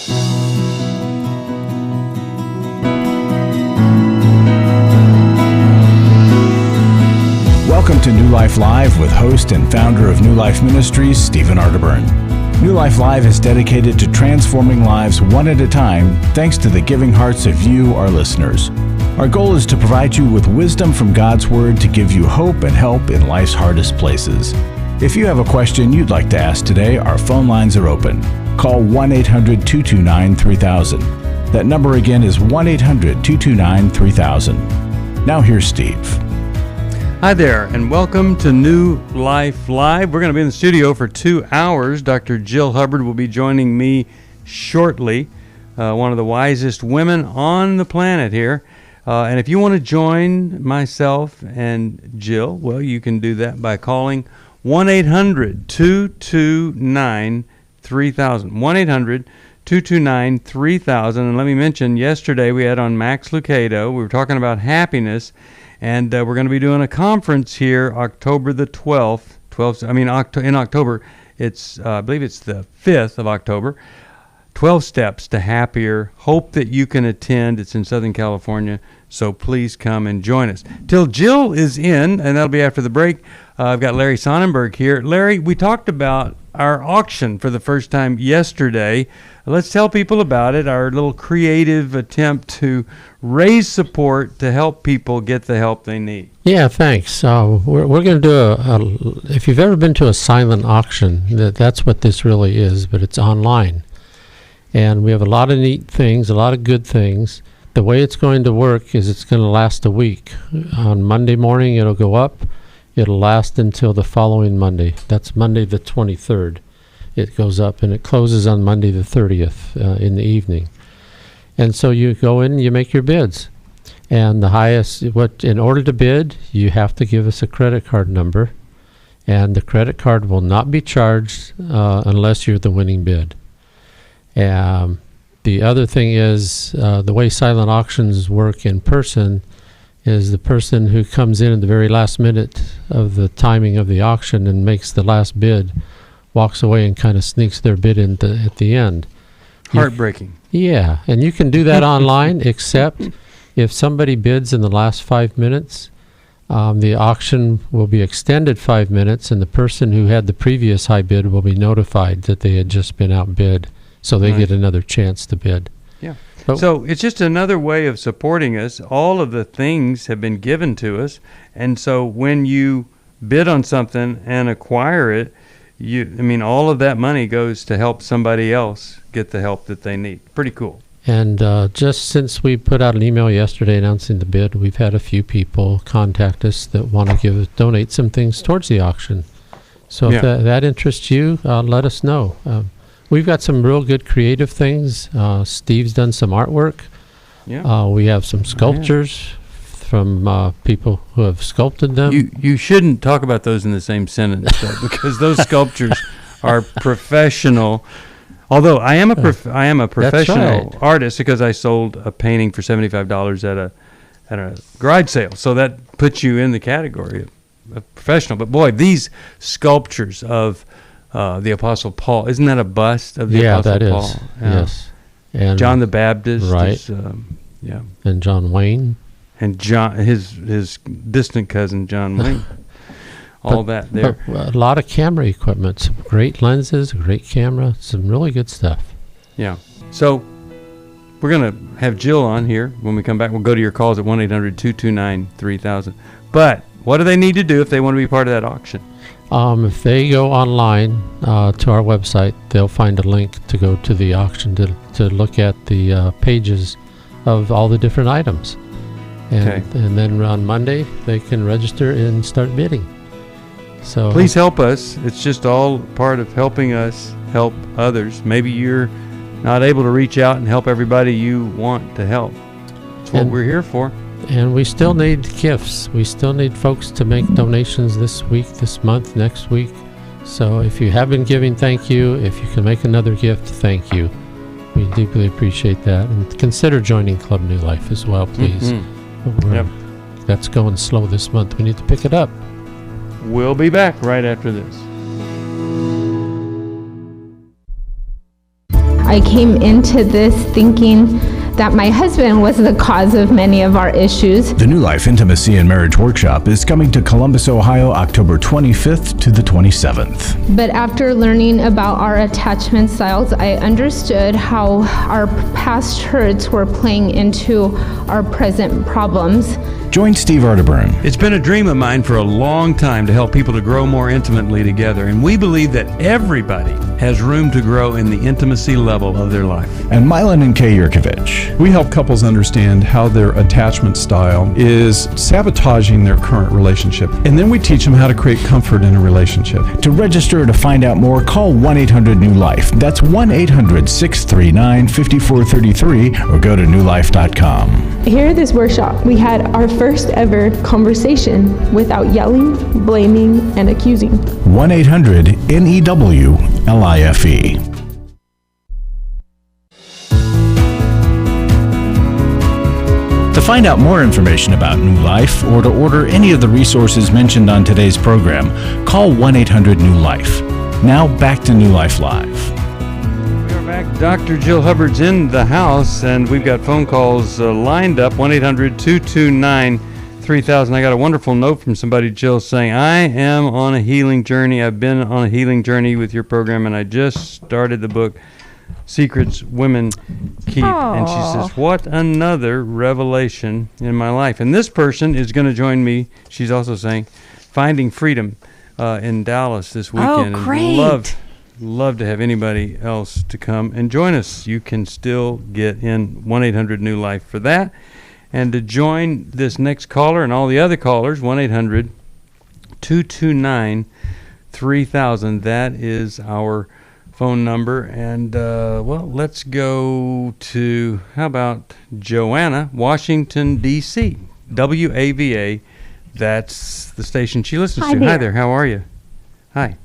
Welcome to New Life Live with host and founder of New Life Ministries, Stephen Arterburn. New Life Live is dedicated to transforming lives one at a time, thanks to the giving hearts of you, our listeners. Our goal is to provide you with wisdom from God's Word to give you hope and help in life's hardest places. If you have a question you'd like to ask today, our phone lines are open. Call 1-800-229-3000. That number again is 1-800-229-3000. Now here's Steve. Hi there, and welcome to New Life Live. We're going to be in the studio for 2 hours. Dr. Jill Hubbard will be joining me shortly, one of the wisest women on the planet here. And if you want to join myself and Jill, well, you can do that by calling 1-800-229-3000. 1-800-229-3000. And let me mention, yesterday we had on Max Lucado. We were talking about happiness. And we're going to be doing a conference here October the 12th. In October, it's I believe it's the 5th of October. 12 Steps to Happier. Hope that you can attend. It's in Southern California, so please come and join us. Till Jill is in, and that'll be after the break, I've got Larry Sonnenberg here. Larry, we talked about our auction for the first time yesterday. Let's tell people about it, our little creative attempt to raise support to help people get the help they need. Yeah, thanks. We're going to do if you've ever been to a silent auction, that's what this really is, but it's online. And we have a lot of neat things, a lot of good things. The way it's going to work is it's going to last a week. On Monday morning, it'll go up. It'll last until the following Monday. That's Monday the 23rd. It goes up, and it closes on Monday the 30th in the evening. And so you go in and you make your bids. And the highest, in order to bid, you have to give us a credit card number. And the credit card will not be charged unless you're the winning bid. The other thing is, the way silent auctions work in person is the person who comes in at the very last minute of the timing of the auction and makes the last bid walks away and kind of sneaks their bid in at the end. Heartbreaking. Yeah, and you can do that online, except if somebody bids in the last 5 minutes, the auction will be extended 5 minutes, and the person who had the previous high bid will be notified that they had just been outbid, so they get another chance to bid. Yeah. So it's just another way of supporting us. All of the things have been given to us, and so when you bid on something and acquire it, all of that money goes to help somebody else get the help that they need. Pretty cool. And just since we put out an email yesterday announcing the bid, we've had a few people contact us that want to donate some things towards the auction. So if that interests you, let us know. We've got some real good creative things. Steve's done some artwork. Yeah. We have some sculptures from people who have sculpted them. You shouldn't talk about those in the same sentence, though, because those sculptures are professional. Although I am a professional artist, because I sold a painting for $75 at a garage sale. So that puts you in the category of professional. But boy, these sculptures of the Apostle Paul, isn't that a bust of the Apostle Paul? That is. Yeah. Yes. And John the Baptist. Right. And John Wayne. And John, his distant cousin, John Wayne. All that there. But a lot of camera equipment, some great lenses, a great camera, some really good stuff. Yeah. So we're going to have Jill on here. When we come back, we'll go to your calls at 1-800-229-3000. But what do they need to do if they want to be part of that auction? If they go online to our website, they'll find a link to go to the auction to look at the pages of all the different items. And then on Monday, they can register and start bidding. So please help us. It's just all part of helping us help others. Maybe you're not able to reach out and help everybody you want to help. That's what we're here for. And we still need gifts. We still need folks to make donations this week, this month, next week. So if you have been giving, thank you. If you can make another gift, thank you. We deeply appreciate that. And consider joining Club New Life as well, please. That's going slow this month. We need to pick it up. We'll be back right after this. I came into this thinking that my husband was the cause of many of our issues. The New Life Intimacy and Marriage Workshop is coming to Columbus, Ohio, October 25th to the 27th. But after learning about our attachment styles, I understood how our past hurts were playing into our present problems. Join Steve Arterburn. It's been a dream of mine for a long time to help people to grow more intimately together, and we believe that everybody has room to grow in the intimacy level of their life. And Milan and Kay Yurkovich. We help couples understand how their attachment style is sabotaging their current relationship, and then we teach them how to create comfort in a relationship. To register or to find out more, call 1-800-NEW-LIFE. That's 1-800-639-5433, or go to newlife.com. Here at this workshop, we had our first ever conversation without yelling, blaming, and accusing. 1-800-NEW-LIFE. To find out more information about New Life or to order any of the resources mentioned on today's program, call 1-800-NEW-LIFE. Now back to New Life Live. We are back. Dr. Jill Hubbard's in the house, and we've got phone calls lined up, 1-800-229-3000. I got a wonderful note from somebody, Jill, saying, I am on a healing journey. I've been on a healing journey with your program, and I just started the book, Secrets Women Keep. Aww. And she says, what another revelation in my life. And this person is going to join me, she's also saying, Finding Freedom in Dallas this weekend. Oh, great. And love to have anybody else to come and join us. You can still get in 1-800-NEW-LIFE for that. And to join this next caller and all the other callers, 1-800-229-3000. That is our phone number. And, well, let's go to, how about Joanna, Washington, D.C., WAVA. That's the station she listens to. Hi there. How are you? Hi.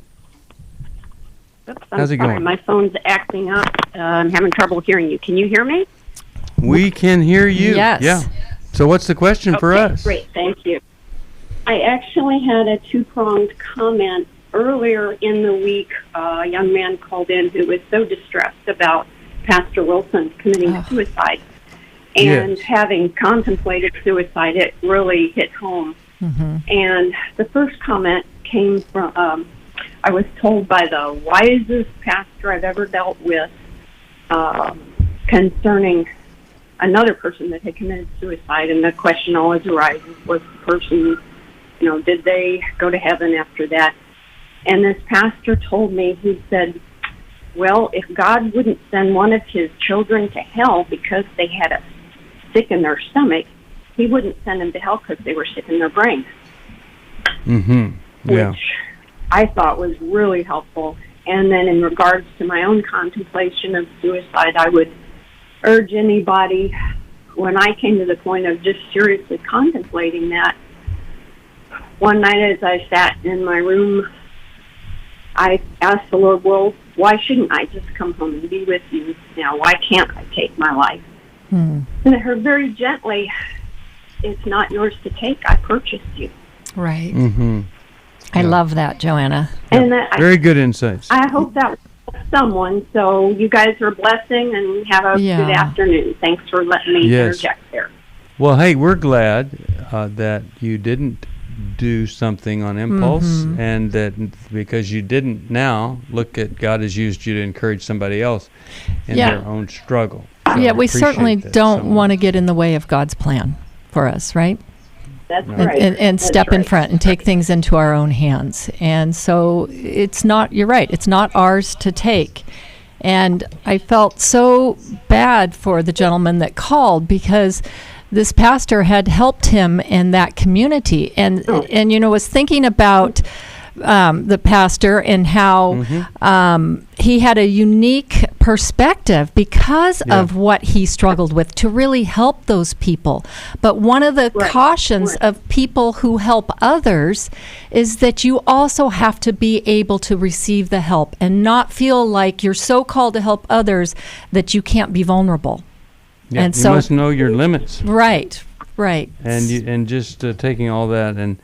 Oops, How's it sorry. going? My phone's acting up. I'm having trouble hearing you. Can you hear me? We can hear you. Yes. Yeah. So what's the question for us? Great. Thank you. I actually had a two-pronged comment. Earlier in the week, a young man called in who was so distressed about Pastor Wilson committing suicide. And having contemplated suicide, it really hit home. Mm-hmm. And the first comment came from, I was told by the wisest pastor I've ever dealt with concerning another person that had committed suicide. And the question always arises, was the person, did they go to heaven after that? And this pastor told me, he said, well, if God wouldn't send one of his children to hell because they had a sick in their stomach, he wouldn't send them to hell because they were sick in their brain. Mm-hmm. Yeah. Which I thought was really helpful. And then in regards to my own contemplation of suicide, I would urge anybody, when I came to the point of just seriously contemplating that, one night as I sat in my room, I asked the Lord, well, why shouldn't I just come home and be with you now? Why can't I take my life? And I heard very gently, it's not yours to take. I purchased you. Right. Mm-hmm. I love that, Joanna. And that Very good insights. I hope that will help someone. So you guys are a blessing and have a good afternoon. Thanks for letting me interject there. Well, hey, we're glad that you didn't do something on impulse, and that because you didn't now, look at God has used you to encourage somebody else in their own struggle. So we certainly don't want to get in the way of God's plan for us, right? That's right. And step in front and take things into our own hands. And so it's not, you're right, it's not ours to take. And I felt so bad for the gentleman that called because this pastor had helped him in that community. And was thinking about the pastor and how he had a unique perspective because of what he struggled with to really help those people. But one of the cautions of people who help others is that you also have to be able to receive the help and not feel like you're so called to help others that you can't be vulnerable. Yeah, and you must know your limits. Right. And just taking all that and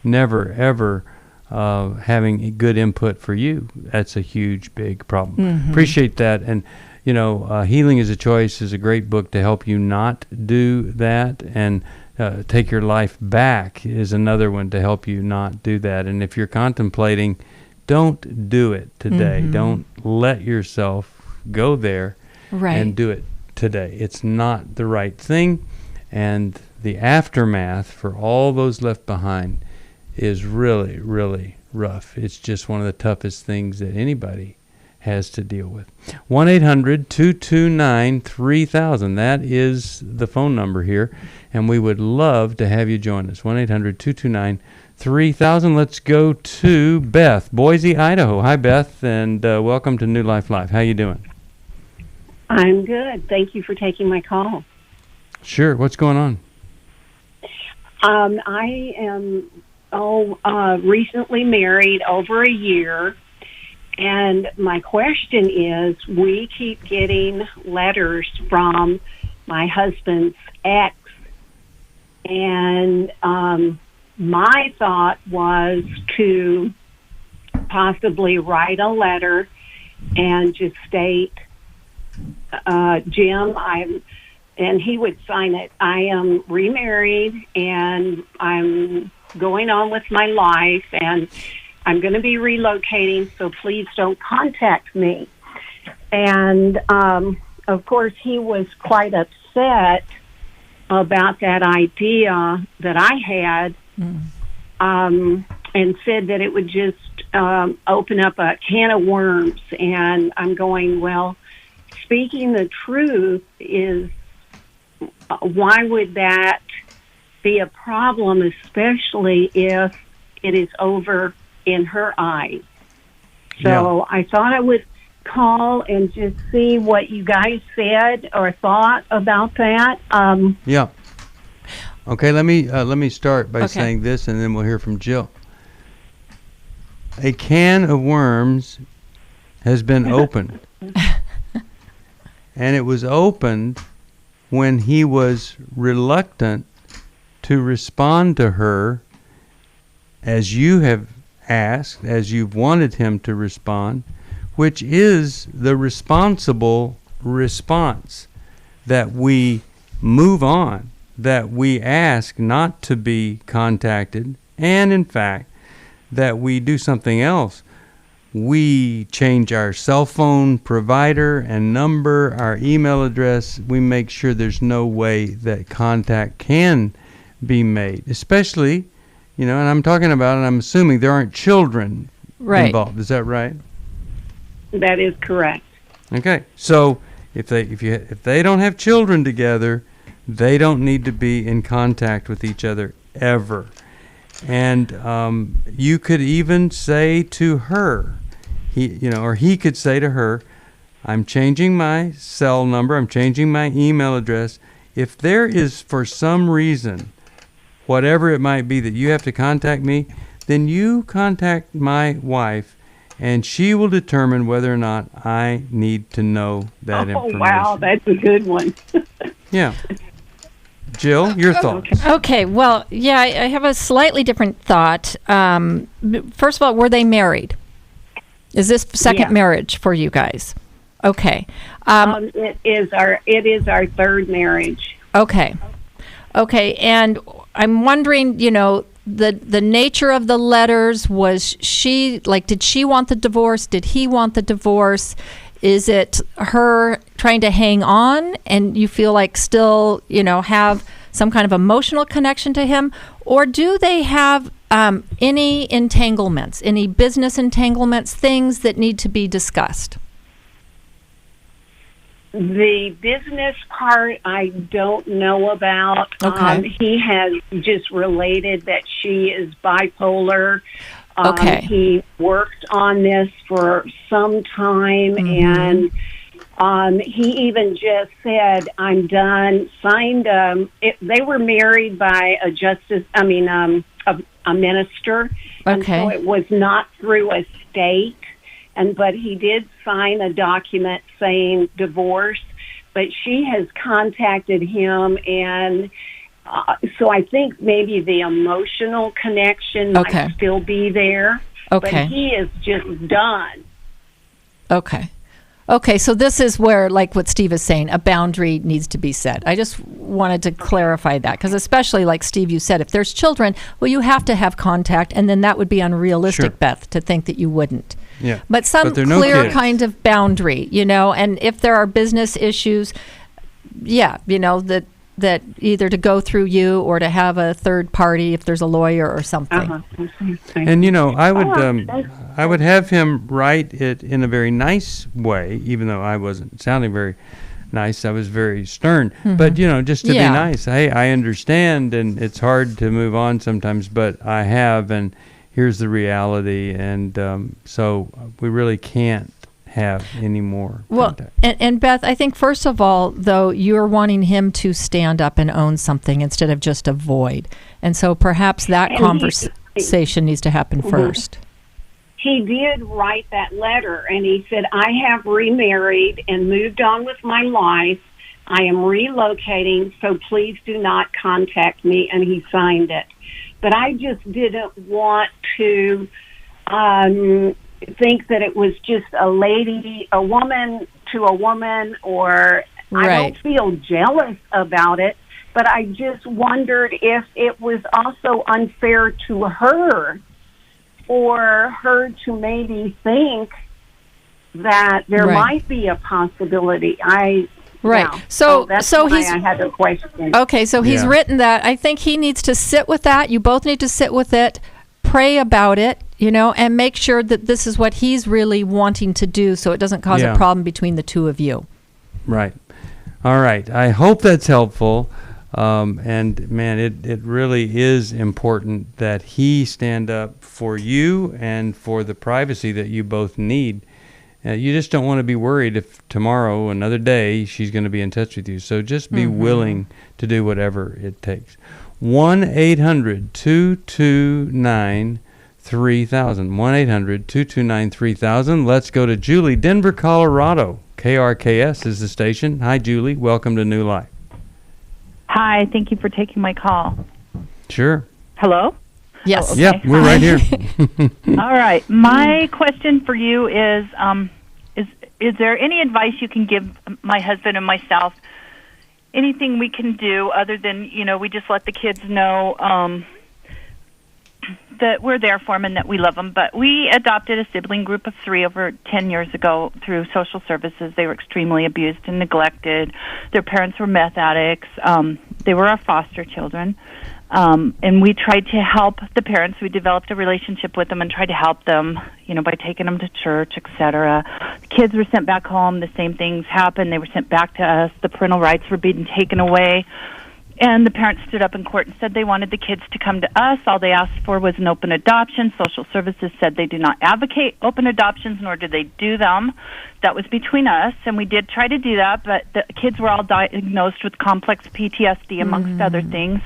never, ever having a good input for you, that's a huge, big problem. Appreciate that. And, Healing is a Choice is a great book to help you not do that, and Take Your Life Back is another one to help you not do that. And if you're contemplating, don't do it today. Don't let yourself go there and do it today. It's not the right thing, and the aftermath for all those left behind is really, really rough. It's just one of the toughest things that anybody has to deal with. 1-800-229-3000. That is the phone number here, and we would love to have you join us. 1-800-229-3000. Let's go to Beth, Boise, Idaho. Hi, Beth, and welcome to New Life Live. How you doing? I'm good. Thank you for taking my call. Sure. What's going on? I am recently married, over a year. And my question is, we keep getting letters from my husband's ex, and my thought was to possibly write a letter and just state, Jim, and he would sign it, I am remarried and I'm going on with my life, and I'm going to be relocating, so please don't contact me. And, of course, he was quite upset about that idea that I had, and said that it would just open up a can of worms. And I'm going, well, speaking the truth is, why would that be a problem, especially if it is over in her eyes? So I thought I would call and just see what you guys said or thought about that. Okay, let me start by saying this, and then we'll hear from Jill. A can of worms has been opened, and it was opened when he was reluctant to respond to her as you have asked, as you've wanted him to respond, which is the responsible response, that we move on, that we ask not to be contacted, and in fact, that we do something else. We change our cell phone provider and number, our email address. We make sure there's no way that contact can be made, especially, and I'm talking about, and I'm assuming there aren't children involved. Is that right? That is correct. Okay, so if they don't have children together, they don't need to be in contact with each other ever. And you could even say to her, he could say to her, I'm changing my cell number, I'm changing my email address. If there is, for some reason, whatever it might be, that you have to contact me, then you contact my wife, and she will determine whether or not I need to know that information. Oh, wow, that's a good one. Yeah. Jill, your thoughts? Okay, well, yeah, I have a slightly different thought. First of all, were they married? Is this second marriage for you guys? Okay. It is our third marriage. Okay, and I'm wondering, the nature of the letters, was she, did she want the divorce? Did he want the divorce? Is it her trying to hang on and you feel like still, have some kind of emotional connection to him? Or do they have any entanglements, any business entanglements, things that need to be discussed? The business part I don't know about. Okay. He has just related that she is bipolar. Okay. He worked on this for some time, and he even just said, I'm done, signed, they were married by a minister, and so it was not through a state, but he did sign a document saying divorce, but she has contacted him, and so I think maybe the emotional connection might still be there, but he is just done. Okay. Okay, so this is where, like what Steve is saying, a boundary needs to be set. I just wanted to clarify that, because especially like Steve, you said, if there's children, well, you have to have contact, and then that would be unrealistic, Sure. Beth, to think that you wouldn't. Yeah. But some there are no clear kids. kind of boundary, and if there are business issues, that either to go through you or to have a third party if there's a lawyer or something. And I would have him write it in a very nice way, even though I wasn't sounding very nice. I was very stern. But just to be nice. Hey, I understand, and it's hard to move on sometimes, but I have, and here's the reality, and so we really can't have any more contact. And Beth, I think first of all, though, you're wanting him to stand up and own something instead of just avoid. And so perhaps that conversation needs to happen first. He did write that letter, and he said, I have remarried and moved on with my life. I am relocating, so please do not contact me, and he signed it. But I just didn't want to think that it was just a woman to a woman, or Right. I don't feel jealous about it, but I just wondered if it was also unfair to her for her to maybe think that there might be a possibility. Right. Yeah. So that's so why he's I had a question. Okay, so he's written that. I think he needs to sit with that. You both need to sit with it, pray about it, and make sure that this is what he's really wanting to do, so it doesn't cause a problem between the two of you. Right. All right. I hope that's helpful. And man, it really is important that he stand up for you and for the privacy that you both need. You just don't want to be worried if tomorrow, another day, she's going to be in touch with you. So just be willing to do whatever it takes. 1-800-229-3000. 1-800-229-3000. Let's go to Julie, Denver, Colorado. KRKS is the station. Hi, Julie. Welcome to New Life. Hi. Thank you for taking my call. Sure. Hello? Yes. Oh, okay. Yep, we're right here. All right. My question for you is there any advice you can give my husband and myself? Anything we can do other than, we just let the kids know that we're there for them and that we love them. But we adopted a sibling group of 3 over 10 years ago through social services. They were extremely abused and neglected. Their parents were meth addicts. They were our foster children. And we tried to help the parents. We developed a relationship with them and tried to help them, by taking them to church, etc. The kids were sent back home. The same things happened. They were sent back to us. The parental rights were being taken away. And the parents stood up in court and said they wanted the kids to come to us. All they asked for was an open adoption. Social services said they do not advocate open adoptions, nor do they do them. That was between us, and we did try to do that, but the kids were all diagnosed with complex PTSD, amongst other things.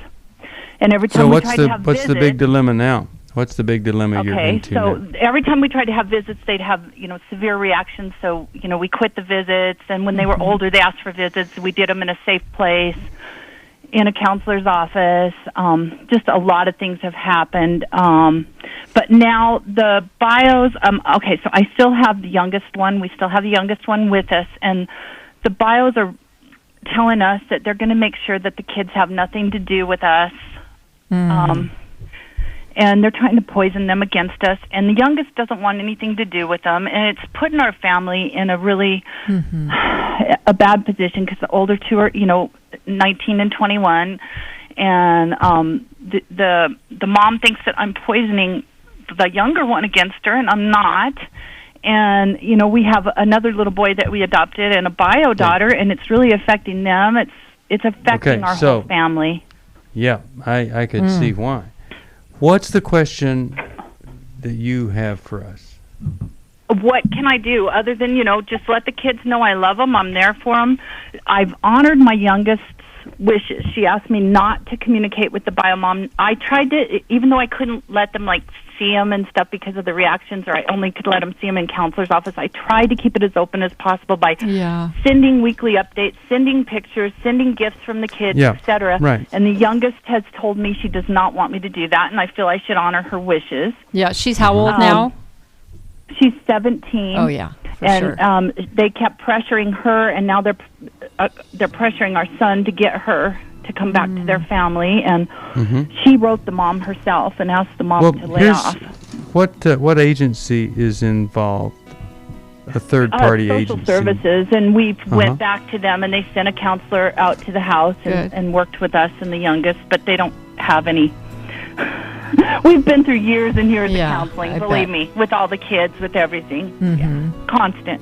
And every time we tried to have visits... what's the big dilemma now? What's the big dilemma you're into so now? Every time we tried to have visits, they'd have, severe reactions. So, we quit the visits, and when they were older, they asked for visits. We did them in a safe place, in a counselor's office. Just a lot of things have happened. But now the bios, so I still have the youngest one. We still have the youngest one with us. And the bios are telling us that they're going to make sure that the kids have nothing to do with us. And they're trying to poison them against us. And the youngest doesn't want anything to do with them. And it's putting our family in a really a bad position because the older 2 are, 19 and 21. And the mom thinks that I'm poisoning the younger one against her, and I'm not. And, we have another little boy that we adopted and a bio daughter, and it's really affecting them. It's affecting our whole family. Yeah, I could see why. What's the question that you have for us? What can I do other than, just let the kids know I love them, I'm there for them. I've honored my youngest's wishes. She asked me not to communicate with the bio mom. I tried to, even though I couldn't let them, see them and stuff because of the reactions, or I only could let them see them in counselor's office, I tried to keep it as open as possible by sending weekly updates, sending pictures, sending gifts from the kids, etc. Right. And the youngest has told me she does not want me to do that, and I feel I should honor her wishes. Yeah, she's how old now? She's 17. Oh, yeah, for and sure. They kept pressuring her, and now they're pressuring our son to get her to come back to their family. And she wrote the mom herself and asked the mom to lay off. What agency is involved? A third-party social agency. Services, and we went back to them, and they sent a counselor out to the house and worked with us and the youngest, but they don't have any. We've been through years and years of counseling, believe me, with all the kids, with everything. Constant.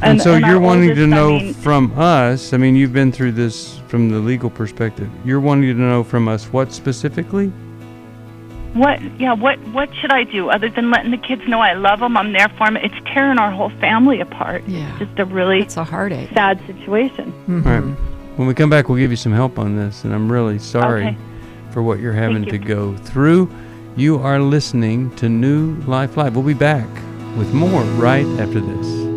And so you're wanting to oldest, know from us, you've been through this from the legal perspective. You're wanting to know from us what specifically? What should I do other than letting the kids know I love them, I'm there for them? It's tearing our whole family apart. Yeah. It's just a really heartache. sad situation. All right. When we come back, we'll give you some help on this, and I'm really sorry for what you're having to go through. You are listening to New Life Live. We'll be back with more right after this.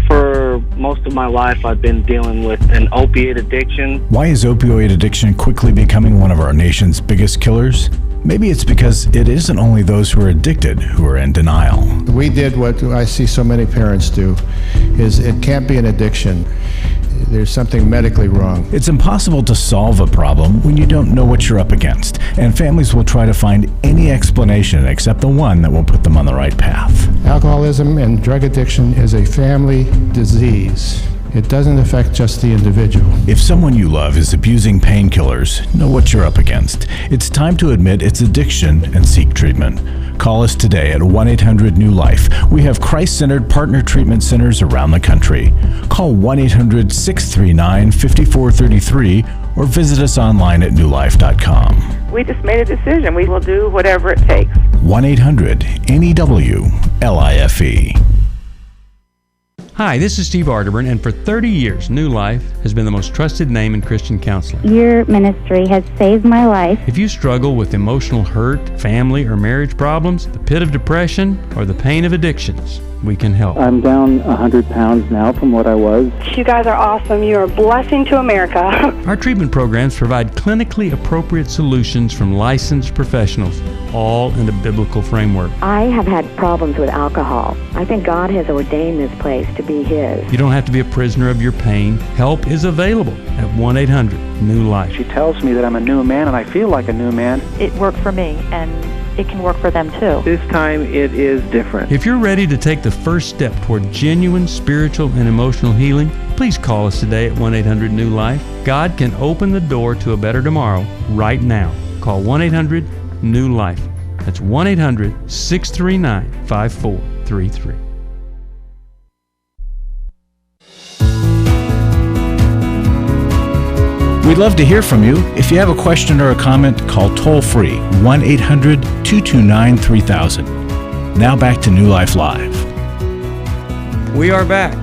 For most of my life, I've been dealing with an opiate addiction. Why is opioid addiction quickly becoming one of our nation's biggest killers? Maybe it's because it isn't only those who are addicted who are in denial. We did what I see so many parents do, is it can't be an addiction. There's something medically wrong. It's impossible to solve a problem when you don't know what you're up against, and families will try to find any explanation except the one that will put them on the right path. Alcoholism and drug addiction is a family disease. It doesn't affect just the individual. If someone you love is abusing painkillers, know what you're up against. It's time to admit it's addiction and seek treatment. Call us today at 1-800-NEW-LIFE. We have Christ-centered partner treatment centers around the country. Call 1-800-639-5433 or visit us online at newlife.com. We just made a decision. We will do whatever it takes. 1-800-NEW-LIFE. Hi, this is Steve Arterburn, and for 30 years, New Life has been the most trusted name in Christian counseling. Your ministry has saved my life. If you struggle with emotional hurt, family or marriage problems, the pit of depression, or the pain of addictions, we can help. I'm down 100 pounds now from what I was. You guys are awesome. You're a blessing to America. Our treatment programs provide clinically appropriate solutions from licensed professionals, all in a biblical framework. I have had problems with alcohol. I think God has ordained this place to be His. You don't have to be a prisoner of your pain. Help is available at 1-800-NEW-LIFE. She tells me that I'm a new man, and I feel like a new man. It worked for me, and it can work for them too. This time it is different. If you're ready to take the first step toward genuine spiritual and emotional healing, please call us today at 1-800-NEW-LIFE. God can open the door to a better tomorrow right now. Call 1-800-NEW-LIFE. That's 1-800-639-5433. We'd love to hear from you. If you have a question or a comment, call toll-free 1-800-229-3000. Now back to New Life Live. We are back.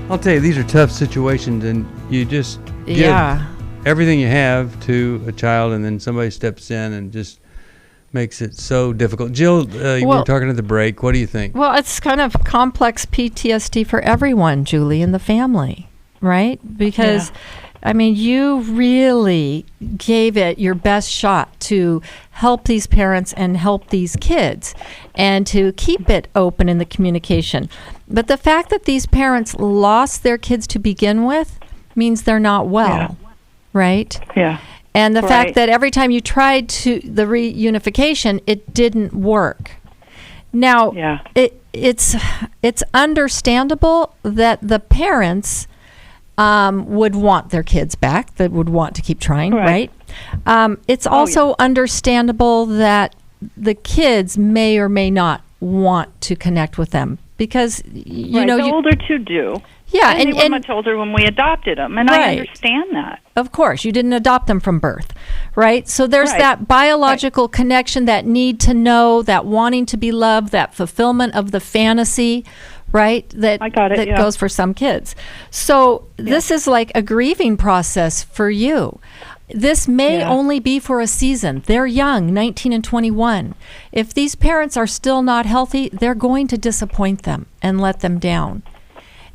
I'll tell you, these are tough situations, and you just give everything you have to a child, and then somebody steps in and just makes it so difficult. Jill, we were talking at the break. What do you think? Well, it's kind of complex PTSD for everyone, Julie, in the family, right? Because you really gave it your best shot to help these parents and help these kids and to keep it open in the communication. But the fact that these parents lost their kids to begin with means they're not well, right? Yeah. And the fact that every time you tried to the reunification, it didn't work. Now, it's understandable that the parents would want their kids back, that would want to keep trying, right? It's also understandable that the kids may or may not want to connect with them because, you know... The older two do. Yeah. And they were much older when we adopted them, and I understand that. Of course, you didn't adopt them from birth, right? So there's that biological connection, that need to know, that wanting to be loved, that fulfillment of the fantasy, right? That goes for some kids. So this is like a grieving process for you. This may only be for a season. They're young, 19 and 21. If these parents are still not healthy, they're going to disappoint them and let them down.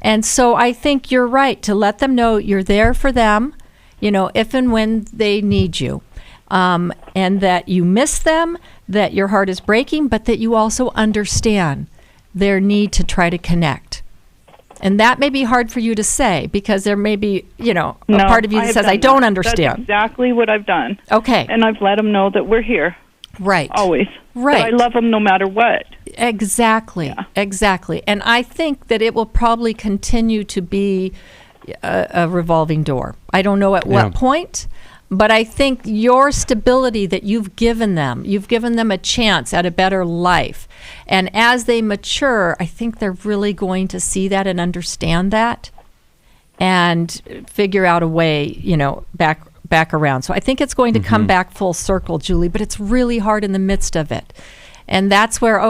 And so I think you're right to let them know you're there for them, you know, if and when they need you. and that you miss them, that your heart is breaking, but that you also understand their need to try to connect. And that may be hard for you to say because there may be, a part of you that says, I don't understand. That's exactly what I've done. Okay. And I've let them know that we're here. Right. Always. Right. That I love them no matter what. Exactly. Yeah. Exactly. And I think that it will probably continue to be a revolving door. I don't know at what point, but I think your stability that you've given them a chance at a better life. And as they mature, I think they're really going to see that and understand that and figure out a way, back around. So I think it's going to come back full circle, Julie, but it's really hard in the midst of it. And that's where,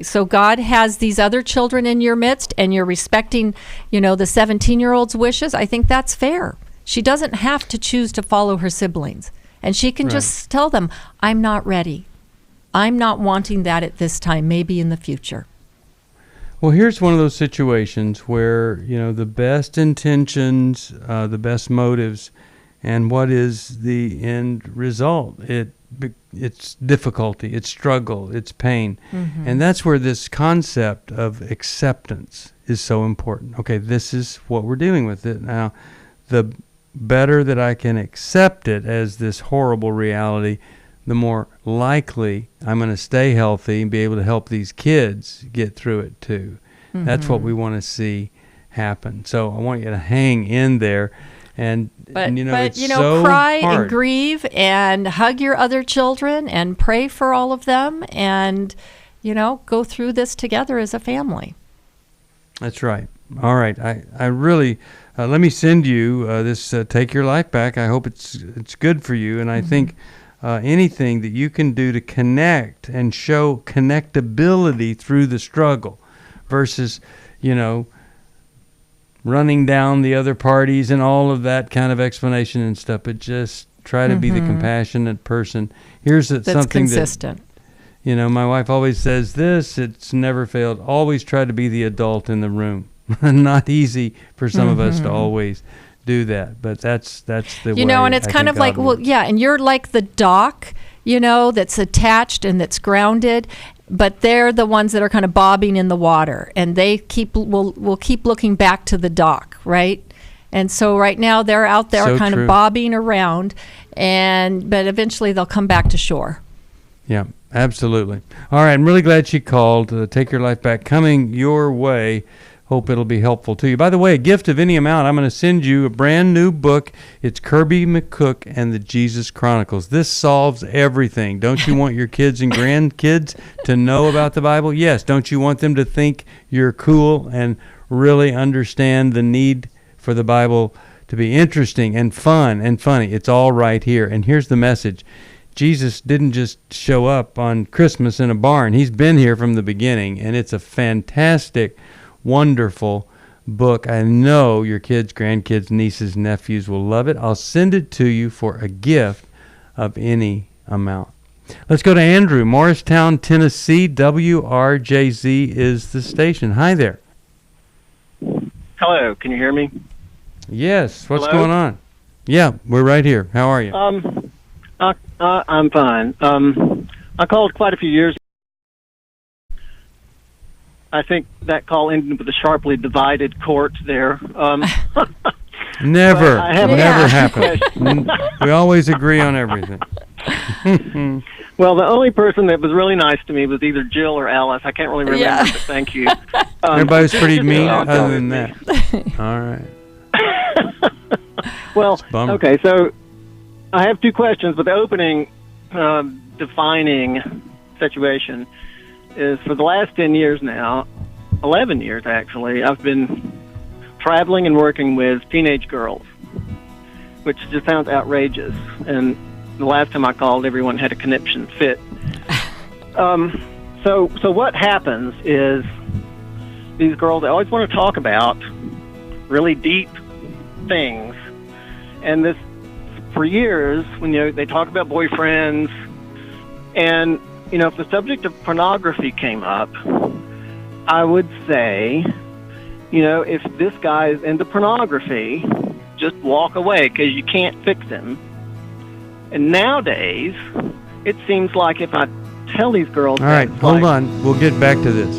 so God has these other children in your midst and you're respecting, the 17-year-old's wishes. I think that's fair. She doesn't have to choose to follow her siblings. And she can just tell them, I'm not ready. I'm not wanting that at this time, maybe in the future. Well, here's one of those situations where, the best intentions, the best motives, and what is the end result? It's difficulty, it's struggle, it's pain. And that's where this concept of acceptance is so important. Okay, this is what we're dealing with. It now. The better that I can accept it as this horrible reality, the more likely I'm going to stay healthy and be able to help these kids get through it too. That's what we want to see happen. So I want you to hang in there. But it's so cry hard. And grieve and hug your other children and pray for all of them and, go through this together as a family. That's right. All right. I really, let me send you this Take Your Life Back. I hope it's good for you. And I think anything that you can do to connect and show connectability through the struggle versus, running down the other parties and all of that kind of explanation and stuff, but just try to be the compassionate person. Here's something consistent. That, my wife always says this, it's never failed. Always try to be the adult in the room. Not easy for some of us to always do that, but that's the way. And it's kind of like, and you're like the dock, that's attached and that's grounded, but they're the ones that are kind of bobbing in the water, and they will keep looking back to the dock, right? And so right now they're out there kind of bobbing around, but eventually they'll come back to shore. Yeah, absolutely. All right, I'm really glad she called. Take Your Life Back, coming your way. Hope it'll be helpful to you. By the way, a gift of any amount, I'm going to send you a brand new book. It's Kirby McCook and the Jesus Chronicles. This solves everything. Don't you want your kids and grandkids to know about the Bible? Yes. Don't you want them to think you're cool and really understand the need for the Bible to be interesting and fun and funny? It's all right here. And here's the message. Jesus didn't just show up on Christmas in a barn. He's been here from the beginning, and it's a fantastic, wonderful book. I know your kids, grandkids, nieces, nephews will love it. I'll send it to you for a gift of any amount. Let's go to Andrew, Morristown, Tennessee. WRJZ is the station. Hi there. Hello, can you hear me? Yes. What's Hello? going on? Yeah, we're right here. How are you? I'm fine. I called quite a few years ago. I think that call ended with a sharply divided court there. Never happened. We always agree on everything. Well, the only person that was really nice to me was either Jill or Alice. I can't really remember, but thank you. Everybody's pretty mean other than that. All right. Well, okay, so I have two questions, but the opening defining situation is for the last 10 years now, 11 years actually, I've been traveling and working with teenage girls, which just sounds outrageous. And the last time I called, everyone had a conniption fit. So what happens is these girls, they always want to talk about really deep things. And this, for years, when they talk about boyfriends, and if the subject of pornography came up, I would say, if this guy's into pornography, just walk away because you can't fix him. And nowadays, it seems like if I tell these girls... All right, hold on. We'll get back to this.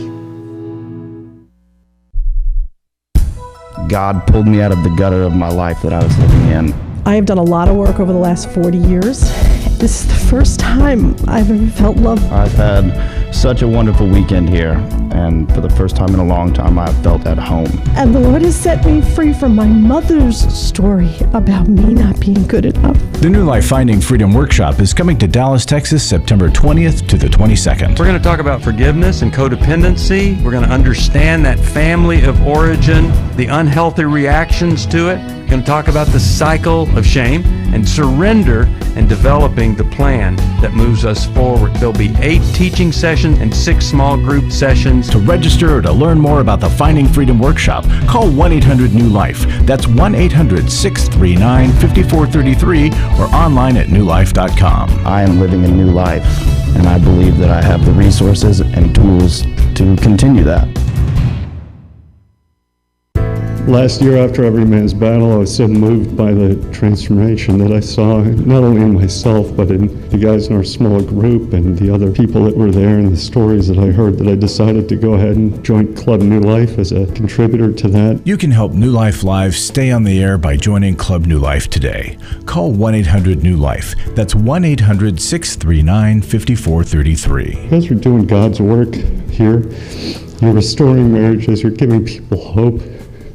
God pulled me out of the gutter of my life that I was living in. I have done a lot of work over the last 40 years. This is the first time I've ever felt love. I've had such a wonderful weekend here, and for the first time in a long time, I've felt at home. And the Lord has set me free from my mother's story about me not being good enough. The New Life Finding Freedom Workshop is coming to Dallas, Texas, September 20th to the 22nd. We're going to talk about forgiveness and codependency. We're going to understand that family of origin, the unhealthy reactions to it. We're going to talk about the cycle of shame and surrender and developing the plan that moves us forward. There'll be 8 teaching sessions and 6 small group sessions. To register or to learn more about the Finding Freedom Workshop, call 1-800-NEW-LIFE. That's 1-800-639-5433 or online at newlife.com. I am living a new life, and I believe that I have the resources and tools to continue that. Last year, after Every Man's Battle, I was so moved by the transformation that I saw, not only in myself, but in the guys in our small group and the other people that were there and the stories that I heard, that I decided to go ahead and join Club New Life as a contributor to that. You can help New Life Live stay on the air by joining Club New Life today. Call 1-800-NEW-LIFE. That's 1-800-639-5433. You guys are doing God's work here. You're restoring marriages. You're giving people hope.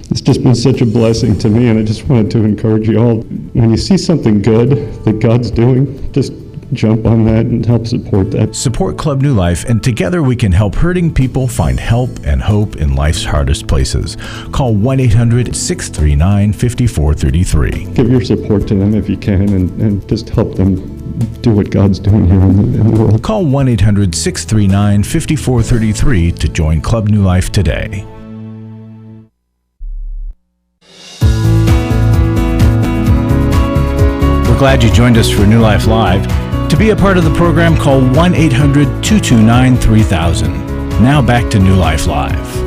It's just been such a blessing to me, and I just wanted to encourage you all. When you see something good that God's doing, just jump on that and help support that. Support Club New Life, and together we can help hurting people find help and hope in life's hardest places. Call 1-800-639-5433. Give your support to them if you can, and just help them do what God's doing here in the world. Call 1-800-639-5433 to join Club New Life today. We're glad you joined us for New Life Live. To be a part of the program, call 1-800-229-3000. Now back to New Life Live.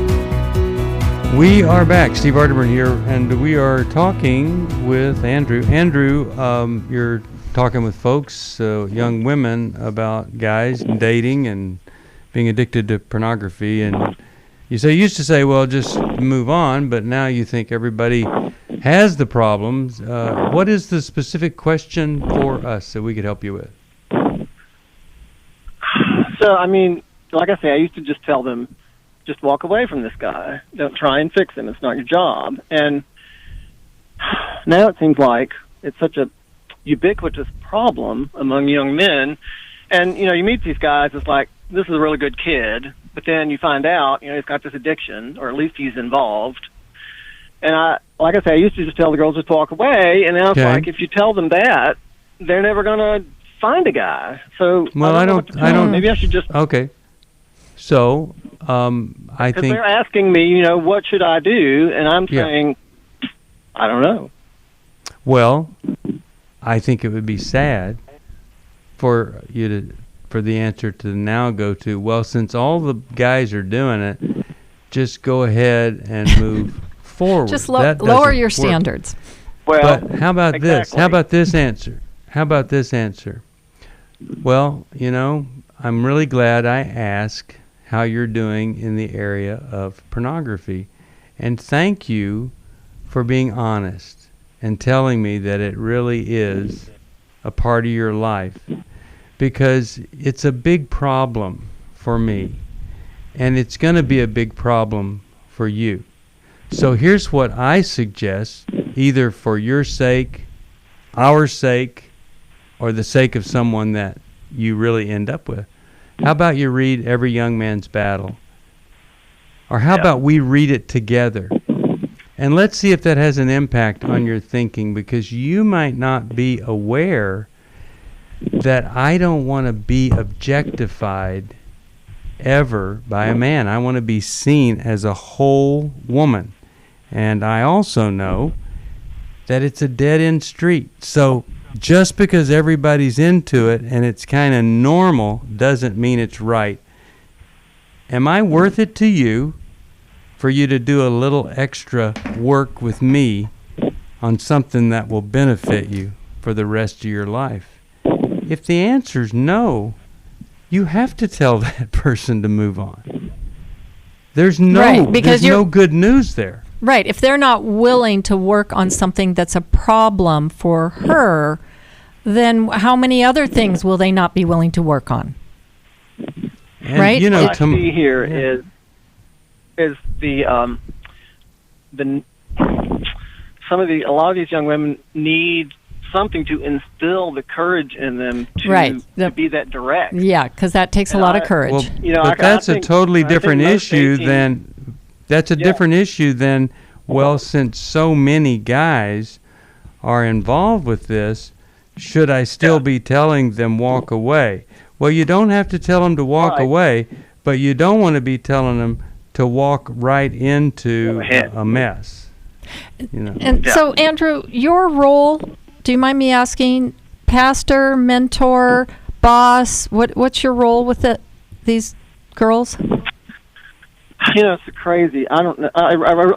We are back. Steve Arterburn here, and we are talking with Andrew. Andrew, you're talking with folks, young women, about guys dating and being addicted to pornography. And you used to say, well, just move on, but now you think everybody has the problems. What is the specific question for us that we could help you with? So, I mean, like I say, I used to just tell them, just walk away from this guy. Don't try and fix him. It's not your job. And now it seems like it's such a ubiquitous problem among young men. And, you meet these guys, it's like, this is a really good kid. But then you find out, he's got this addiction, or at least he's involved. And I used to just tell the girls just walk away, and now it's like, if you tell them that, they're never going to find a guy. So, well, I don't. Maybe I should just. Okay. So, I think. Because they're asking me, what should I do? And I'm saying, I don't know. Well, I think it would be sad for the answer to now go to, well, since all the guys are doing it, just go ahead and move forward. Just lower your standards. Well, but how about this? How about this answer? Well, I'm really glad I asked how you're doing in the area of pornography. And thank you for being honest and telling me that it really is a part of your life. Because it's a big problem for me. And it's going to be a big problem for you. So here's what I suggest, either for your sake, our sake, or the sake of someone that you really end up with. How about you read Every Young Man's Battle? Or how about we read it together? And let's see if that has an impact on your thinking, because you might not be aware that I don't want to be objectified ever by a man. I want to be seen as a whole woman. And I also know that it's a dead-end street. So just because everybody's into it and it's kind of normal doesn't mean it's right. Am I worth it to you for you to do a little extra work with me on something that will benefit you for the rest of your life? if the answer's no, you have to tell that person to move on. There's no good news there. Right. If they're not willing to work on something that's a problem for her, then how many other things will they not be willing to work on? And, right? What I see here is a lot of these young women need something to instill the courage in them to be that direct. Yeah, because that takes a lot of courage. Well, but that's a totally different issue than different issue than, well, since so many guys are involved with this, should I still be telling them walk away? Well, you don't have to tell them to walk away, but you don't want to be telling them to walk right into a mess. And so, Andrew, your role, do you mind me asking, pastor, mentor, boss, what's your role with these girls? It's crazy. I don't know. I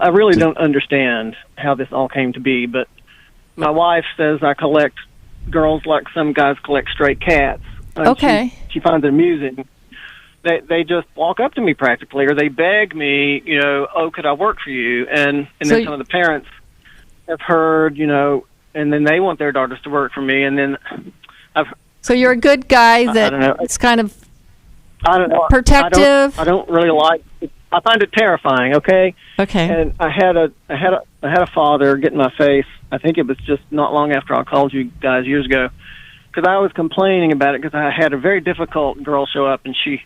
really don't understand how this all came to be, but my wife says I collect girls like some guys collect stray cats. Okay. She finds it amusing. They just walk up to me practically, or they beg me, could I work for you? And then some of the parents have heard, and then they want their daughters to work for me, and then So you're a good guy that's kind of protective. I don't really like it. I find it terrifying. Okay. And I had a father get in my face. I think it was just not long after I called you guys years ago, because I was complaining about it because I had a very difficult girl show up, and she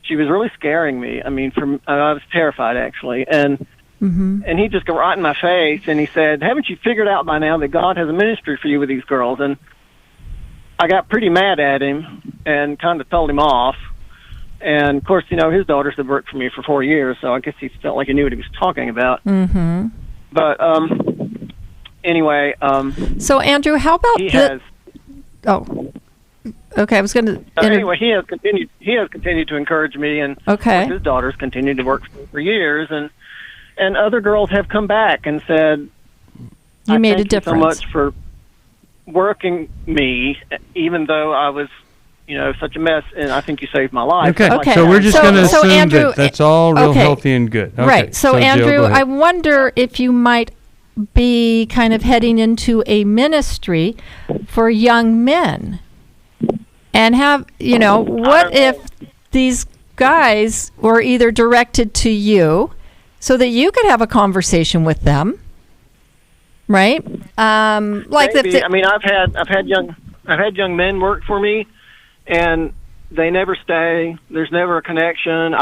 was really scaring me. I mean, I was terrified actually, and he just got right in my face, and he said, "Haven't you figured out by now that God has a ministry for you with these girls?" And I got pretty mad at him and kind of told him off. And, of course, his daughters had worked for me for 4 years, so I guess he felt like he knew what he was talking about. Mm-hmm. But anyway. So, Andrew, how about okay, I was going to... anyway, he has continued to encourage me, and his daughters continued to work for me for years, and other girls have come back and said, You made a thank you difference. so much for working me, even though I was... such a mess, and I think you saved my life. Okay. So we're just going to assume Andrew, that's all real healthy and good. Okay. Right. So Andrew, Jill, I wonder if you might be kind of heading into a ministry for young men, and have, what if these guys were either directed to you so that you could have a conversation with them, right? Maybe. I mean, I've had young men work for me, and they never stay. There's never a connection.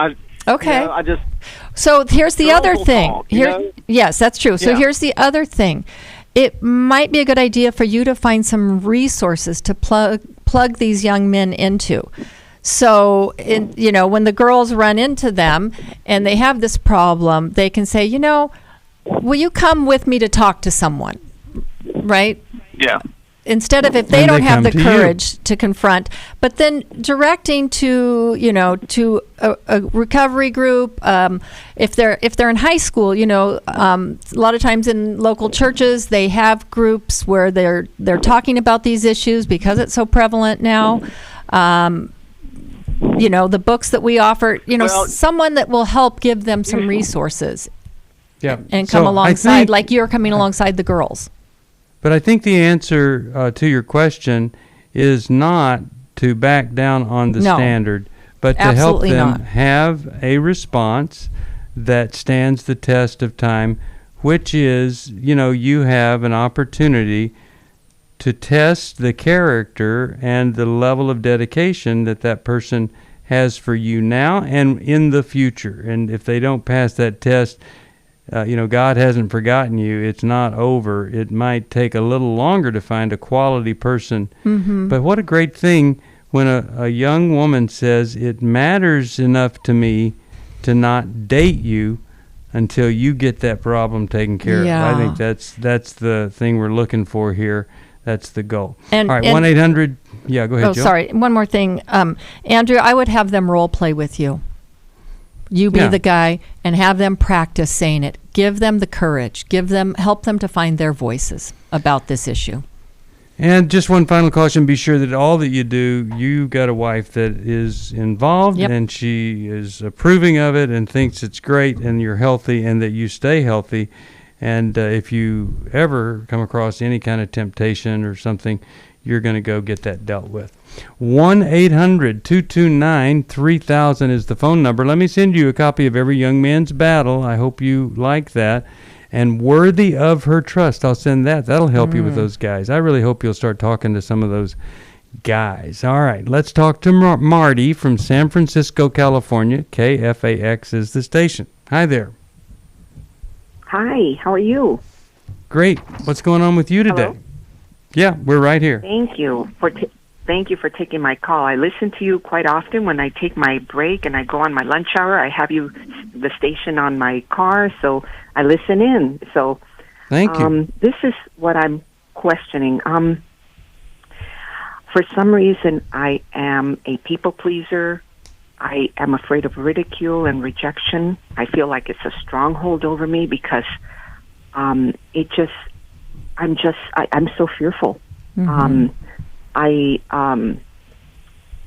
So here's the other thing. Yes, that's true. So here's the other thing. It might be a good idea for you to find some resources to plug these young men into. So, when the girls run into them and they have this problem, they can say, will you come with me to talk to someone? Right? Yeah. Instead of if they don't have the courage to confront, but then directing to a recovery group. If they're in high school, a lot of times in local churches they have groups where they're talking about these issues because it's so prevalent now. The books that we offer, someone that will help give them some resources. Yeah. And come alongside, like you're coming alongside the girls. But I think the answer to your question is not to back down on the standard, but to help them have a response that stands the test of time, which is, you have an opportunity to test the character and the level of dedication that person has for you now and in the future. And if they don't pass that test, God hasn't forgotten you. It's not over. It might take a little longer to find a quality person. Mm-hmm. But what a great thing when a young woman says, it matters enough to me to not date you until you get that problem taken care of. I think that's the thing we're looking for here. That's the goal. All right, 1-800. Yeah, go ahead, Jill. Sorry. One more thing. Andrew, I would have them role play with you. You be the guy and have them practice saying it. Give them the courage. Help them to find their voices about this issue. And just one final caution, be sure that all that you do, you got a wife that is involved and she is approving of it and thinks it's great and you're healthy and that you stay healthy. And if you ever come across any kind of temptation or something, you're going to go get that dealt with. 1-800-229-3000 is the phone number. Let me send you a copy of Every Young Man's Battle. I hope you like that. And Worthy of Her Trust. I'll send that. That'll help you with those guys. I really hope you'll start talking to some of those guys. All right, let's talk to Marty from San Francisco, California. KFAX is the station. Hi there. Hi, how are you? Great. What's going on with you today? Hello? Yeah, we're right here. Thank you for taking my call. I listen to you quite often when I take my break and I go on my lunch hour. I have the station on my car, so I listen in. So thank you. This is what I'm questioning. For some reason, I am a people pleaser. I am afraid of ridicule and rejection. I feel like it's a stronghold over me because I'm so fearful. I'm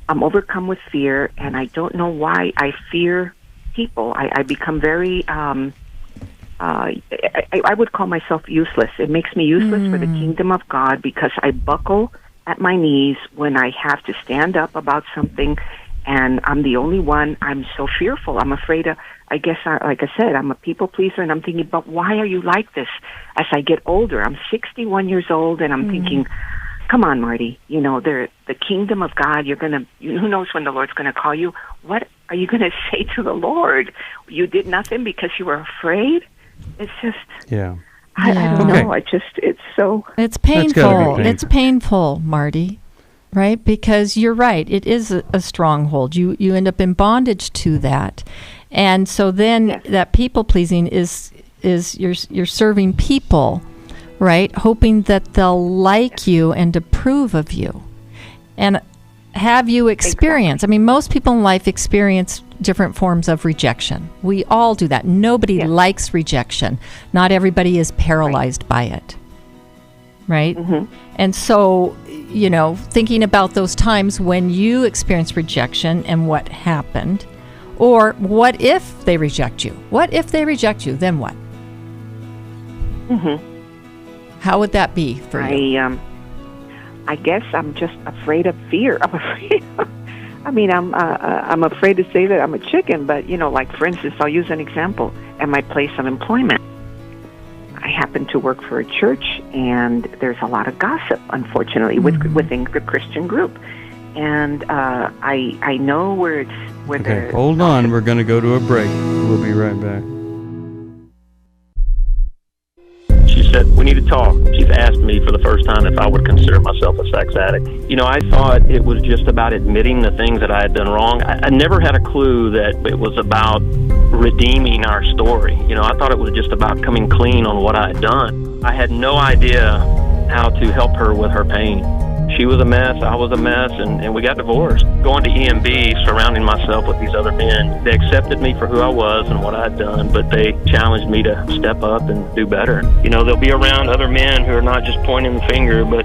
overcome with fear, and I don't know why I fear people. I become very, I would call myself useless. It makes me useless for the kingdom of God because I buckle at my knees when I have to stand up about something, and I'm the only one. I'm so fearful. I'm afraid of, like I said, I'm a people pleaser, and I'm thinking, but why are you like this? As I get older, I'm 61 years old, and I'm thinking, come on, Marty, the kingdom of God, who knows when the Lord's going to call you? What are you going to say to the Lord? You did nothing because you were afraid? It's just, I don't know. It's painful. It's painful, Marty, right? Because you're right. It is a stronghold. You end up in bondage to that. And so then that people pleasing is you're serving people, right? Hoping that they'll like you and approve of you. And have you experienced, I mean, most people in life experience different forms of rejection. We all do that. Nobody likes rejection. Not everybody is paralyzed by it, right? And so, thinking about those times when you experienced rejection and what happened, or what if they reject you? What if they reject you? Then what? How would that be for you? I guess I'm just afraid of fear. I'm afraid. I'm afraid to say that I'm a chicken. But like for instance, I'll use an example. At my place of employment, I happen to work for a church, and there's a lot of gossip, unfortunately, within the Christian group. And I know where it's where. Okay, hold on. We're going to go to a break. We'll be right back. She said, we need to talk. She's asked me for the first time if I would consider myself a sex addict. I thought it was just about admitting the things that I had done wrong. I never had a clue that it was about redeeming our story. I thought it was just about coming clean on what I had done. I had no idea how to help her with her pain. She was a mess, I was a mess, and we got divorced. Going to EMB, surrounding myself with these other men, they accepted me for who I was and what I had done, but they challenged me to step up and do better. They'll be around other men who are not just pointing the finger, but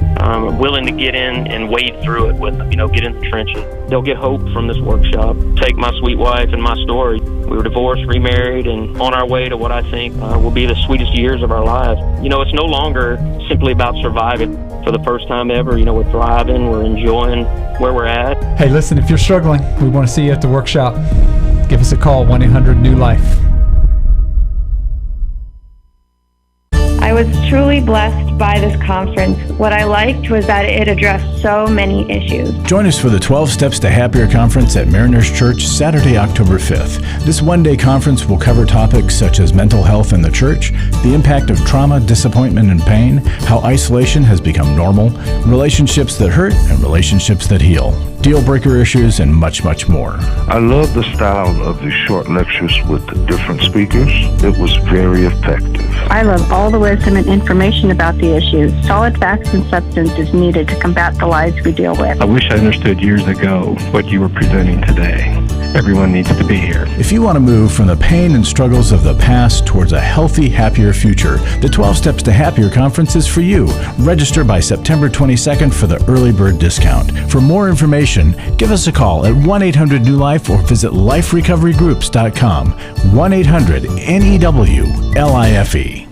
willing to get in and wade through it with them, get in the trenches. They'll get hope from this workshop. Take my sweet wife and my story. We were divorced, remarried, and on our way to what I think will be the sweetest years of our lives. It's no longer simply about surviving. For the first time ever, we're thriving, we're enjoying where we're at. Hey, listen, if you're struggling, we want to see you at the workshop. Give us a call, 1-800-NEW-LIFE. I was truly blessed by this conference. What I liked was that it addressed so many issues. Join us for the 12 Steps to Happier conference at Mariners Church, Saturday, October 5th. This one-day conference will cover topics such as mental health in the church, the impact of trauma, disappointment, and pain, how isolation has become normal, relationships that hurt and relationships that heal, deal breaker issues, and much, much more. I love the style of the short lectures with the different speakers. It was very effective. I love all the wisdom and information about the issues. Solid facts and substance is needed to combat the lies we deal with. I wish I understood years ago what you were presenting today. Everyone needs to be here. If you want to move from the pain and struggles of the past towards a healthy, happier future, the 12 Steps to Happier conference is for you. Register by September 22nd for the early bird discount. For more information, give us a call at 1-800-NEW-LIFE or visit liferecoverygroups.com. 1-800-NEW-LIFE.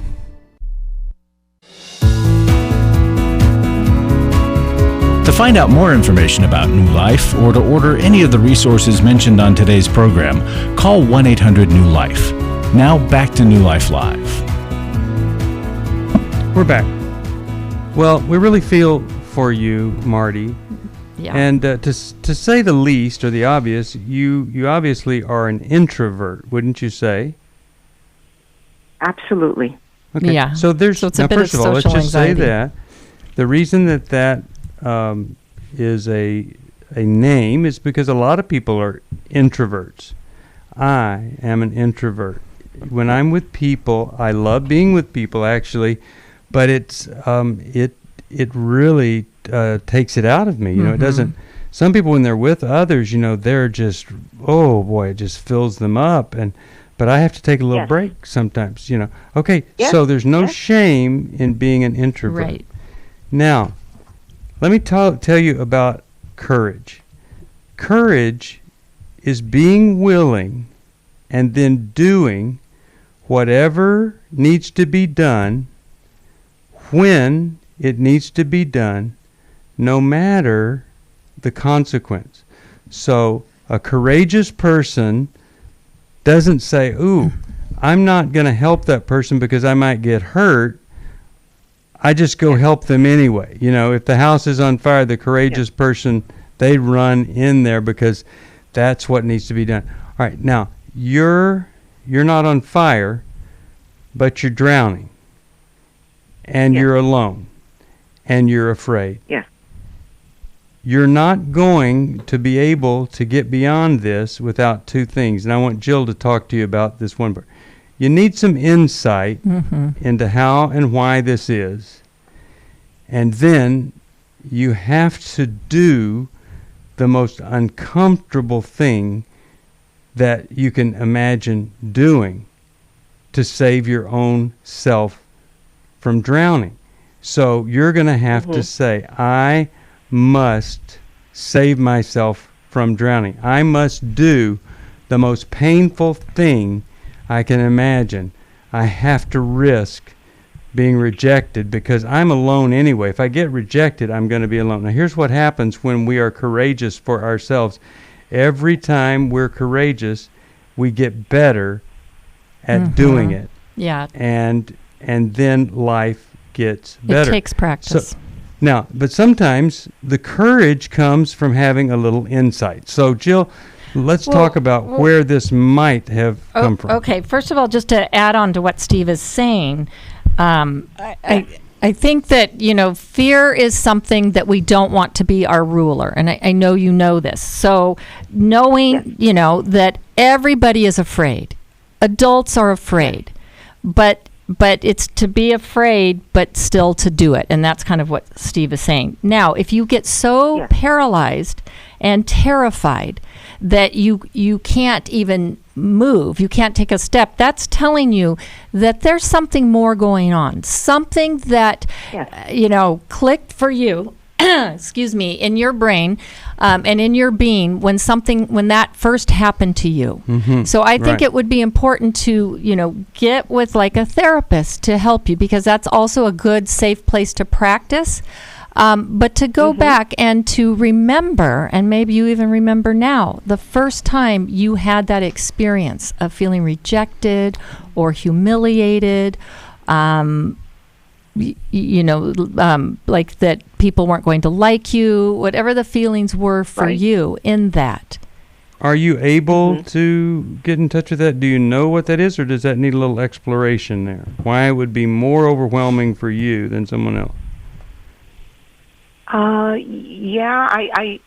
To find out more information about New Life or to order any of the resources mentioned on today's program, call 1-800-NEW-LIFE. Now back to New Life Live. We're back. Well, we really feel for you, Marty. Yeah. And to say the least, or the obvious, you obviously are an introvert, wouldn't you say? Absolutely. Okay. Yeah. So it's a now bit first of of all, let's social just anxiety. say that the reason that is a name is because a lot of people are introverts. I am an introvert. When I'm with people, I love being with people actually, but it really takes it out of me. You know, it doesn't. Some people when they're with others, you know, they're just, oh boy, it just fills them up. But I have to take a little break sometimes. You know. Okay, so there's no shame in being an introvert. Right. Now, let me tell you about courage. Courage is being willing and then doing whatever needs to be done when it needs to be done, no matter the consequence. So a courageous person doesn't say, ooh, I'm not going to help that person because I might get hurt. I just go help them anyway. You know, if the house is on fire, the courageous person, they run in there because that's what needs to be done. All right, now, you're not on fire, but you're drowning. And you're alone. And you're afraid. Yeah. You're not going to be able to get beyond this without two things. And I want Jill to talk to you about this one part. You need some insight into how and why this is. And then you have to do the most uncomfortable thing that you can imagine doing to save your own self from drowning. So you're going to have to say, I must save myself from drowning. I must do the most painful thing I can imagine. I have to risk being rejected because I'm alone anyway. If I get rejected, I'm going to be alone. Now, here's what happens when we are courageous for ourselves. Every time we're courageous, we get better at doing it. Yeah. And then life gets better. It takes practice. So, now, but sometimes the courage comes from having a little insight. So, Jill, let's talk about where this might have come from. Okay, first of all, just to add on to what Steve is saying, I think that, you know, fear is something that we don't want to be our ruler. And I know you know this. So knowing, you know, that everybody is afraid. Adults are afraid. But it's to be afraid, but still to do it. And that's kind of what Steve is saying. Now, if you get so paralyzed and terrified that you can't even move, you can't take a step, that's telling you that there's something more going on, something that you know, clicked for you excuse me, in your brain and in your being when that first happened to you. So I think it would be important to, you know, get with like a therapist to help you, because that's also a good, safe place to practice. But to go back and to remember, and maybe you even remember now, the first time you had that experience of feeling rejected or humiliated, you know, like that people weren't going to like you, whatever the feelings were for you in that. Are you able to get in touch with that? Do you know what that is, or does that need a little exploration there? Why it would be more overwhelming for you than someone else? Yeah, I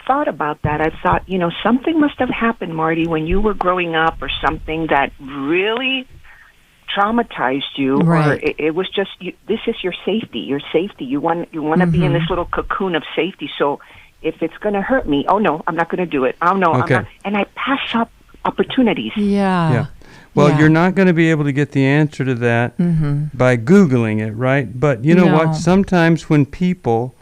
thought about that. I thought, you know, something must have happened, Marty, when you were growing up, or something that really traumatized you, or it was just this is your safety. Your safety. You want to be in this little cocoon of safety. So if it's going to hurt me, oh no, I'm not going to do it. Oh no, Okay. I'm not. And I pass up opportunities. Yeah. Well, you're not going to be able to get the answer to that by Googling it, right? But you know what? Sometimes when people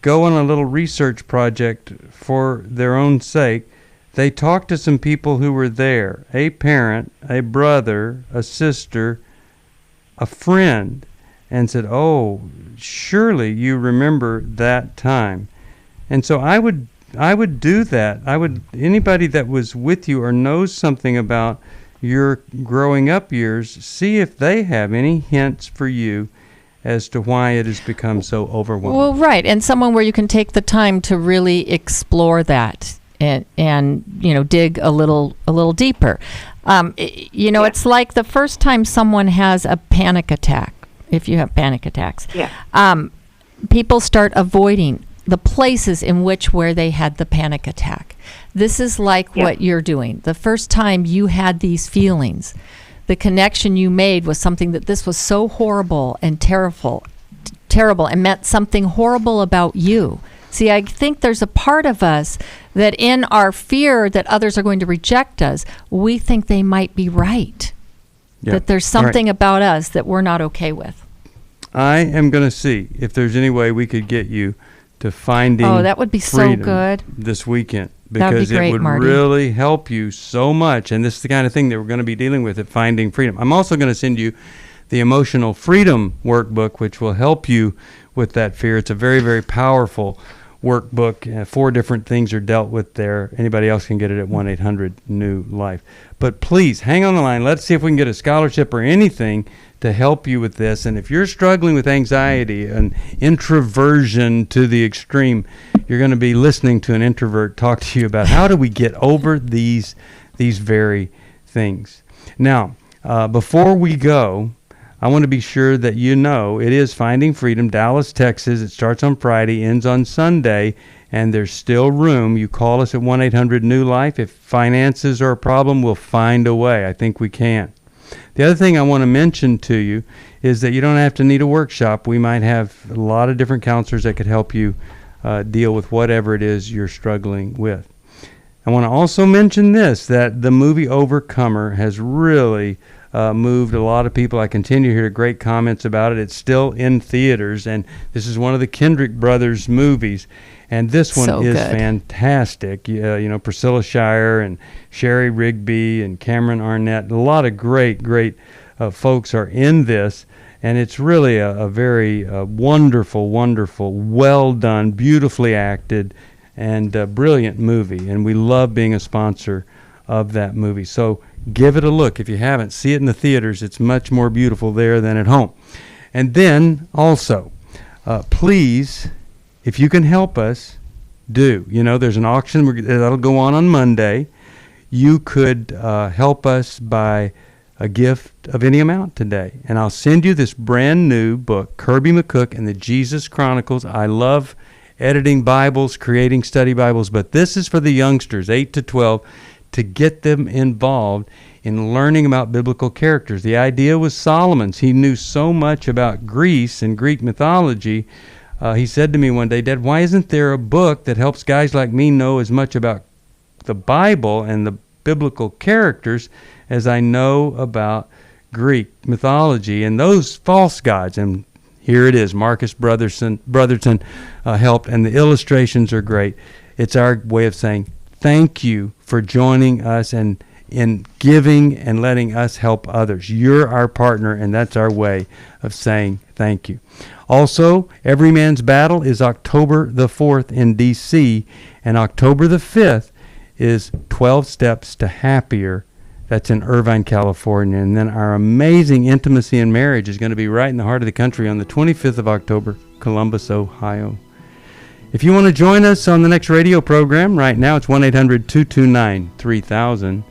go on a little research project for their own sake, they talk to some people who were there, a parent, a brother, a sister, a friend, and said, oh, surely you remember that time. And so I would do that. Anybody that was with you or knows something about your growing up years, see if they have any hints for you as to why it has become so overwhelming. Well, right, and someone where you can take the time to really explore that and dig a little deeper. It's like the first time someone has a panic attack. If you have panic attacks, people start avoiding the places in where they had the panic attack. This is like what you're doing. The first time you had these feelings, the connection you made was something that this was so horrible and terrible and meant something horrible about you. See, I think there's a part of us that in our fear that others are going to reject us, we think they might be right. Yeah. That there's something about us that we're not okay with. I am going to see if there's any way we could get you to Finding that would be so good this weekend, That'd because be great, it would Marty. really help you so much. And this is the kind of thing that we're going to be dealing with at Finding Freedom. I'm also going to send you the Emotional Freedom Workbook, which will help you with that fear. It's a very, very powerful workbook. 4 different things are dealt with there. Anybody else can get it at 1-800-NEW-LIFE. But please, hang on the line. Let's see if we can get a scholarship or anything to help you with this. And if you're struggling with anxiety and introversion to the extreme, you're going to be listening to an introvert talk to you about how do we get over these very things. Now, before we go, I want to be sure that you know it is Finding Freedom, Dallas, Texas. It starts on Friday, ends on Sunday, and there's still room. You call us at 1-800-NEW-LIFE. If finances are a problem, we'll find a way. I think we can. The other thing I want to mention to you is that you don't have to need a workshop. We might have a lot of different counselors that could help you deal with whatever it is you're struggling with. I want to also mention this, that the movie Overcomer has really moved a lot of people. I continue to hear great comments about it. It's still in theaters, and this is one of the Kendrick brothers movies. And this one is fantastic. Priscilla Shire and Sherry Rigby and Cameron Arnett. A lot of great folks are in this. And it's really a very wonderful, well done, beautifully acted, and brilliant movie. And we love being a sponsor of that movie. So give it a look. If you haven't, see it in the theaters. It's much more beautiful there than at home. And then also, please, if you can help us, do. There's an auction that'll go on Monday. You could help us by a gift of any amount today. And I'll send you this brand new book, Kirby McCook and the Jesus Chronicles. I love editing Bibles, creating study Bibles, but this is for the youngsters, 8 to 12, to get them involved in learning about biblical characters. The idea was Solomon's. He knew so much about Greece and Greek mythology. He said to me one day, Dad, why isn't there a book that helps guys like me know as much about the Bible and the biblical characters as I know about Greek mythology and those false gods? And here it is. Marcus Brotherton helped, and the illustrations are great. It's our way of saying thank you for joining us and in giving and letting us help others. You're our partner, and that's our way of saying thank you. Also, Every Man's Battle is October the 4th in D.C., and October the 5th is 12 Steps to Happier. That's in Irvine, California. And then our amazing Intimacy in Marriage is going to be right in the heart of the country on the 25th of October, Columbus, Ohio. If you want to join us on the next radio program, right now it's 1-800-229-3000.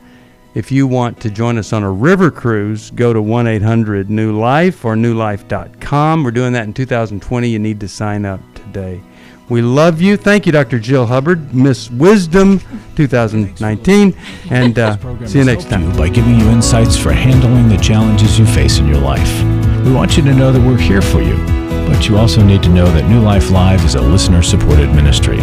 If you want to join us on a river cruise, go to 1-800-NEW-LIFE or newlife.com. We're doing that in 2020. You need to sign up today. We love you. Thank you, Dr. Jill Hubbard, Miss Wisdom 2019. And see you next time. By giving you insights for handling the challenges you face in your life. We want you to know that we're here for you, but you also need to know that New Life Live is a listener-supported ministry.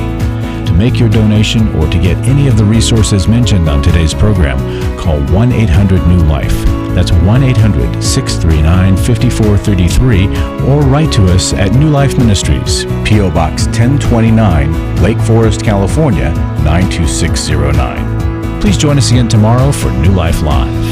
To make your donation or to get any of the resources mentioned on today's program, call 1-800-NEW-LIFE. That's 1-800-639-5433, or write to us at New Life Ministries, P.O. Box 1029, Lake Forest, California, 92609. Please join us again tomorrow for New Life Live.